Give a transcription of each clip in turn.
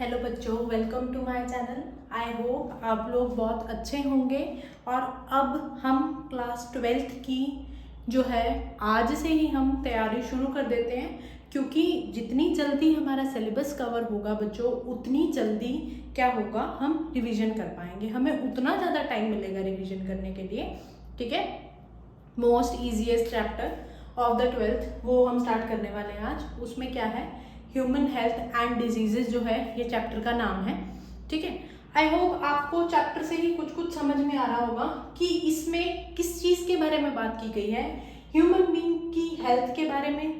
Hello बच्चों, welcome to my channel. I hope आप लोग बहुत अच्छे होंगे। और अब हम क्लास 12th की जो है आज से ही हम तैयारी शुरू कर देते हैं, क्योंकि जितनी जल्दी हमारा सिलेबस कवर होगा बच्चों, उतनी जल्दी क्या होगा, हम रिवीजन कर पाएंगे। हमें उतना ज़्यादा टाइम मिलेगा रिवीजन करने के लिए। ठीक है, most easiest chapter of the 12th वो हम स्टार्ट करने वाले हैं आज। उसमें क्या है, ह्यूमन हेल्थ एंड डिजीजेस जो है ये चैप्टर का नाम है। ठीक है, आई होप आपको चैप्टर से ही कुछ कुछ समझ में आ रहा होगा कि इसमें किस चीज़ के बारे में बात की गई है। ह्यूमन बीइंग की हेल्थ के बारे में,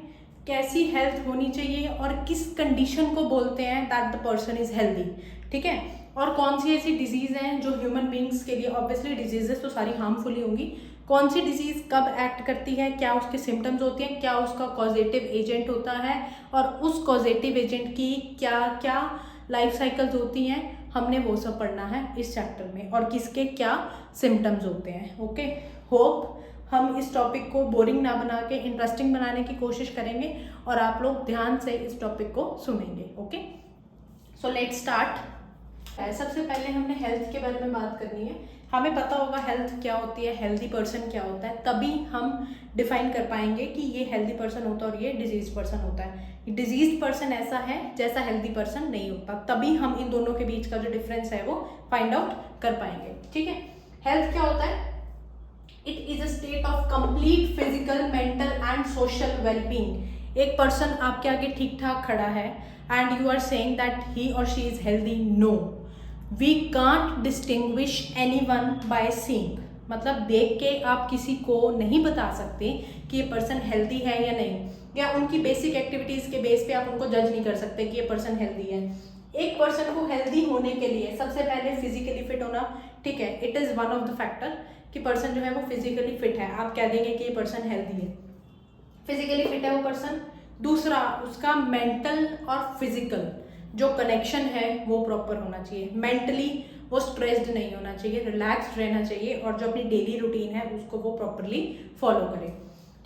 कैसी हेल्थ होनी चाहिए और किस कंडीशन को बोलते हैं that the person is healthy. ठीक है, और कौन सी ऐसी डिजीज हैं जो ह्यूमन बीइंग्स के लिए, ऑब्वियसली डिजीजेस तो सारी हार्मफुल ही होंगी, कौन सी डिजीज कब एक्ट करती है, क्या उसके सिम्टम्स होते हैं, क्या उसका कॉजेटिव एजेंट होता है, और उस कॉजेटिव एजेंट की क्या क्या लाइफ साइकिल्स होती हैं, हमने वो सब पढ़ना है इस चैप्टर में, और किसके क्या सिम्टम्स होते हैं। ओके, होप हम इस टॉपिक को बोरिंग ना बना के इंटरेस्टिंग बनाने की कोशिश करेंगे और आप लोग ध्यान से इस टॉपिक को सुनेंगे। Okay, so let's start. सबसे पहले हमने हेल्थ के बारे में बात करनी है। हमें पता होगा हेल्थ क्या होती है, हेल्दी पर्सन क्या होता है, तभी हम डिफाइन कर पाएंगे कि ये हेल्दी पर्सन होता है और ये डिजीज पर्सन होता है। डिजीज पर्सन ऐसा है जैसा हेल्दी पर्सन नहीं होता, तभी हम इन दोनों के बीच का जो डिफरेंस है वो फाइंड आउट कर पाएंगे। ठीक है, हेल्थ क्या होता है? It is a state of complete physical, mental and social wellbeing. एक पर्सन आपके आगे ठीक ठाक खड़ा है and you are saying that he और she is healthy. No, we can't distinguish anyone by seeing. मतलब देख के आप किसी को नहीं बता सकते कि ये पर्सन हेल्दी है या नहीं, या उनकी बेसिक एक्टिविटीज के बेस पे आप उनको जज नहीं कर सकते कि ये पर्सन हेल्दी है। एक पर्सन को हेल्दी होने के लिए सबसे पहले फिजिकली फिट होना, ठीक है, it is one of the factor कि पर्सन जो है वो फिजिकली फिट है, आप कह देंगे कि ये पर्सन हेल्दी है, फिजिकली फिट है वो पर्सन। दूसरा, उसका मेंटल और फिजिकल जो कनेक्शन है वो प्रॉपर होना चाहिए। मेंटली वो स्ट्रेस्ड नहीं होना चाहिए, रिलैक्स्ड रहना चाहिए, और जो अपनी डेली रूटीन है उसको वो प्रॉपरली फॉलो करे।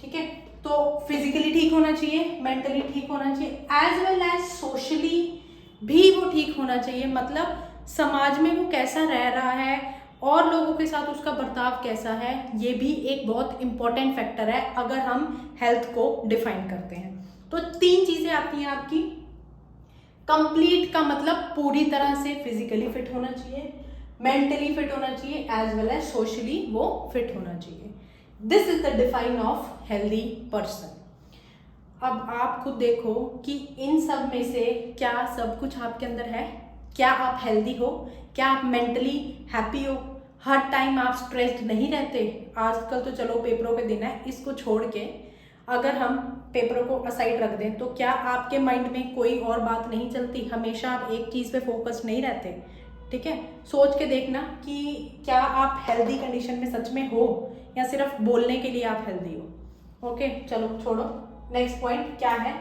ठीक है, तो फिजिकली ठीक होना चाहिए, मेंटली ठीक होना चाहिए, एज वेल एज सोशली भी वो ठीक होना चाहिए। मतलब समाज में वो कैसा रह रहा है और लोगों के साथ उसका बर्ताव कैसा है, ये भी एक बहुत इंपॉर्टेंट फैक्टर है अगर हम हेल्थ को डिफाइन करते हैं। तो तीन चीजें आती हैं आपकी। कंप्लीट का मतलब पूरी तरह से फिजिकली फिट होना चाहिए, मेंटली फिट होना चाहिए, एज वेल एज सोशली वो फिट होना चाहिए। This is the define of healthy person. अब आप खुद देखो कि इन सब में से क्या सब कुछ आपके अंदर है? क्या आप हेल्दी हो? क्या आप मेंटली हैप्पी हो? हर टाइम आप स्ट्रेस्ड नहीं रहते? आजकल तो चलो पेपरों के दिन है, इसको छोड़ के अगर हम पेपरों को असाइड रख दें तो क्या आपके माइंड में कोई और बात नहीं चलती? हमेशा आप एक चीज़ पे फोकस नहीं रहते? ठीक है, सोच के देखना कि क्या आप हेल्दी कंडीशन में सच में हो या सिर्फ बोलने के लिए आप हेल्दी हो। ओके, चलो छोड़ो, नेक्स्ट पॉइंट क्या है?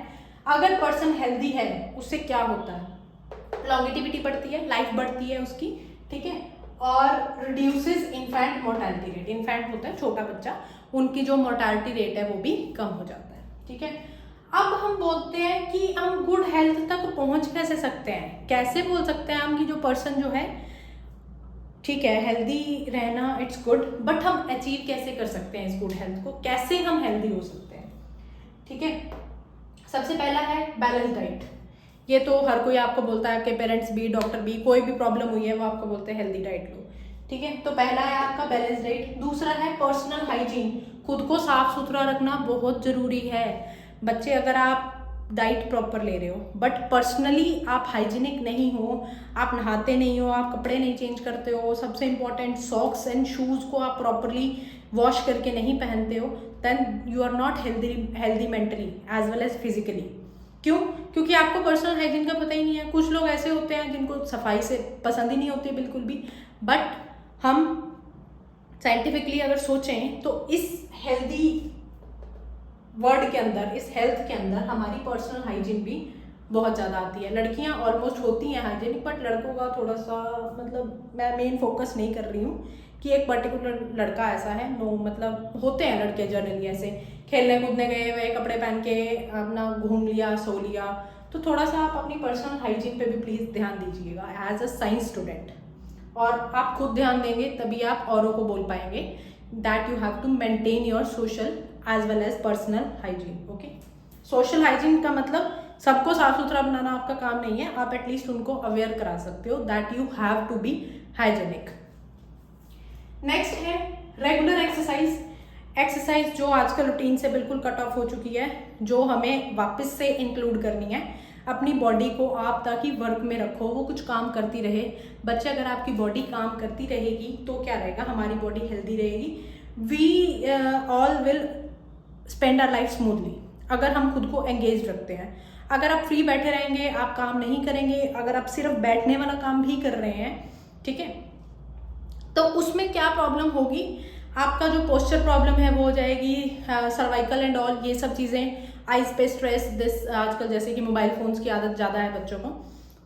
अगर पर्सन हेल्दी है उससे क्या होता है? लॉन्गेटिविटी बढ़ती है, लाइफ बढ़ती है उसकी। ठीक है, और reduces infant mortality rate. Infant होता है छोटा बच्चा, उनकी जो मोर्टेलिटी रेट है वो भी कम हो जाता है। ठीक है, अब हम बोलते हैं कि हम गुड हेल्थ तक पहुंच कैसे सकते हैं? कैसे बोल सकते हैं हम कि जो पर्सन जो है, ठीक है, हेल्दी रहना इट्स गुड, बट हम अचीव कैसे कर सकते हैं इस गुड हेल्थ को? कैसे हम हेल्दी हो सकते हैं? ठीक है, सबसे पहला है बैलेंस डाइट। ये तो हर कोई आपको बोलता है, आपके पेरेंट्स भी, डॉक्टर भी, कोई भी प्रॉब्लम हुई है वो आपको बोलते हैं हेल्दी डाइट लो। ठीक है, तो पहला है आपका बैलेंस डाइट। दूसरा है पर्सनल हाइजीन। खुद को साफ सुथरा रखना बहुत जरूरी है। बच्चे, अगर आप डाइट प्रॉपर ले रहे हो बट पर्सनली आप हाइजीनिक नहीं हो, आप नहाते नहीं हो, आप कपड़े नहीं चेंज करते हो, सबसे इंपॉर्टेंट सॉक्स एंड शूज को आप प्रॉपरली वॉश करके नहीं पहनते हो, then you are not healthy mentally as well as physically. क्यों? क्योंकि आपको पर्सनल हाइजीन का पता ही नहीं है। कुछ लोग ऐसे होते हैं जिनको सफाई से पसंद ही नहीं होती बिल्कुल भी, बट हम साइंटिफिकली अगर सोचें तो इस हेल्दी वर्ड के अंदर, इस हेल्थ के अंदर हमारी पर्सनल हाइजीन भी बहुत ज़्यादा आती है। लड़कियां ऑलमोस्ट होती हैं हाइजीनिक, बट लड़कों का थोड़ा सा, मतलब मैं मेन फोकस नहीं कर रही हूँ कि एक पर्टिकुलर लड़का ऐसा है, नो, मतलब होते हैं लड़के जनरली ऐसे, खेलने कूदने गए, वही कपड़े पहन के अपना घूम लिया, सो लिया, तो थोड़ा सा आप अपनी पर्सनल हाइजीन पे भी प्लीज़ ध्यान दीजिएगा एज अ साइंस स्टूडेंट। और आप खुद ध्यान देंगे तभी आप औरों को बोल पाएंगे that you have to maintain your social as well as personal hygiene. Okay, social hygiene का मतलब सबको साफ सुथरा बनाना आपका काम नहीं है, आप एटलीस्ट उनको अवेयर करा सकते हो that you have to be hygienic. Next है रेगुलर एक्सरसाइज। एक्सरसाइज जो आजकल रूटीन से बिल्कुल कट ऑफ हो चुकी है, जो हमें वापस से इंक्लूड करनी है अपनी बॉडी को। आप ताकि वर्क में रखो, वो कुछ काम करती रहे। बच्चे, अगर आपकी बॉडी काम करती रहेगी तो क्या रहेगा, हमारी बॉडी हेल्दी रहेगी। We all will spend our life smoothly अगर हम खुद को एंगेज रखते हैं। अगर आप फ्री बैठे रहेंगे, आप काम नहीं करेंगे, अगर आप सिर्फ बैठने वाला काम भी कर रहे हैं, ठीक है, तो उसमें क्या प्रॉब्लम होगी, आपका जो पोस्चर प्रॉब्लम है वो हो जाएगी, सर्वाइकल एंड ऑल ये सब चीज़ें, आइज पे स्ट्रेस, दिस आजकल जैसे कि मोबाइल फोन्स की आदत ज़्यादा है बच्चों को,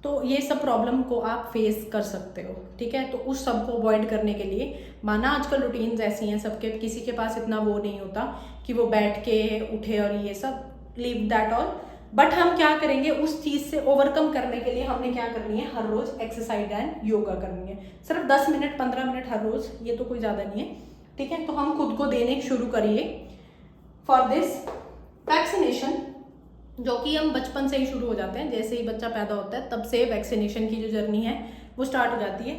तो ये सब प्रॉब्लम को आप फेस कर सकते हो। ठीक है, तो उस सब को अवॉइड करने के लिए, माना आजकल रूटीन्स ऐसी हैं सबके, किसी के पास इतना वो नहीं होता कि वो बैठ के उठे और ये सब, लीव दैट ऑल। बट हम क्या करेंगे, उस चीज़ से ओवरकम करने के लिए हमने क्या करनी है, हर रोज़ एक्सरसाइज एंड योगा करनी है। सिर्फ 10 मिनट 15 मिनट हर रोज़, ये तो कोई ज़्यादा नहीं है। ठीक है, तो हम खुद को देने शुरू करिए। फॉर दिस वैक्सीनेशन, जो कि हम बचपन से ही शुरू हो जाते हैं, जैसे ही बच्चा पैदा होता है तब से वैक्सीनेशन की जो जर्नी है वो स्टार्ट हो जाती है।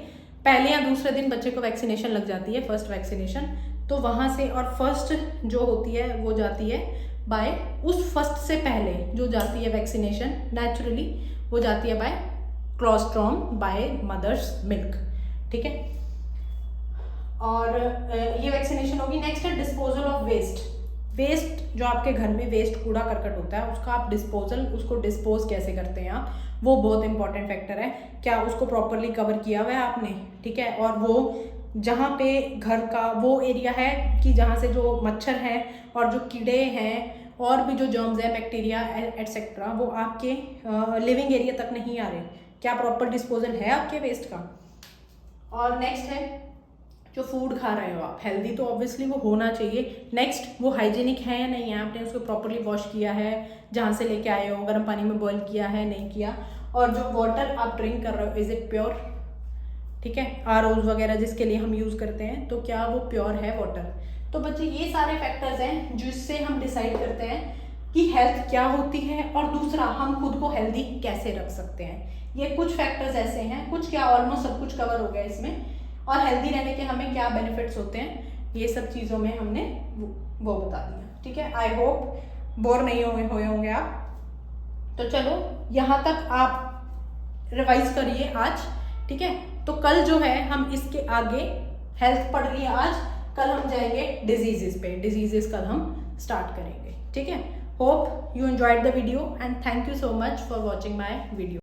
पहले या दूसरे दिन बच्चे को वैक्सीनेशन लग जाती है, फर्स्ट वैक्सीनेशन। तो वहाँ से, और फर्स्ट जो होती है वो जाती है बाय, उस फर्स्ट से पहले जो जाती है वैक्सीनेशन नेचुरली, वो जाती है बाय क्लोस्ट्रॉम, बाय मदर्स मिल्क। ठीक है, और ये वैक्सीनेशन होगी। नेक्स्ट है डिस्पोजल ऑफ वेस्ट। वेस्ट जो आपके घर में वेस्ट कूड़ा करकट होता है, उसका आप डिस्पोजल, उसको डिस्पोज कैसे करते हैं आप, वो बहुत इंपॉर्टेंट फैक्टर है। क्या उसको प्रॉपरली कवर किया हुआ है आपने, ठीक है, और वो जहाँ पे घर का वो एरिया है कि जहाँ से जो मच्छर हैं और जो कीड़े हैं और भी जो जर्म्स हैं, बैक्टीरिया एटसेट्रा, वो आपके लिविंग एरिया तक नहीं आ रहे। क्या प्रॉपर डिस्पोजल है आपके वेस्ट का। और नेक्स्ट है जो फूड खा रहे हो आप, हेल्दी तो ऑब्वियसली वो होना चाहिए। नेक्स्ट, वो हाइजीनिक है या नहीं है, आपने उसको प्रॉपरली वॉश किया है, जहाँ से लेके आए हो, गर्म पानी में बॉईल किया है, नहीं किया। और जो वाटर आप ड्रिंक कर रहे हो, इज इट प्योर। ठीक है, आरओज वगैरह जिसके लिए हम यूज़ करते हैं, तो क्या वो प्योर है वाटर। तो बच्चे, ये सारे फैक्टर्स हैं जिससे हम डिसाइड करते हैं कि हेल्थ क्या होती है, और दूसरा हम खुद को हेल्दी कैसे रख सकते हैं। ये कुछ फैक्टर्स ऐसे हैं, कुछ क्या, ऑलमोस्ट सब कुछ कवर हो गया इसमें। और हेल्दी रहने के हमें क्या बेनिफिट्स होते हैं, ये सब चीज़ों में हमने वो बता दिया। ठीक है, आई होप बोर नहीं हुए होंगे आप। तो चलो, यहाँ तक आप रिवाइज करिए आज। ठीक है, तो कल जो है हम इसके आगे, हेल्थ पढ़ लिया आज, कल हम जाएंगे डिजीजेस पे। डिजीजेस कल हम स्टार्ट करेंगे। ठीक है, hope you enjoyed the video and thank you so much for watching my video.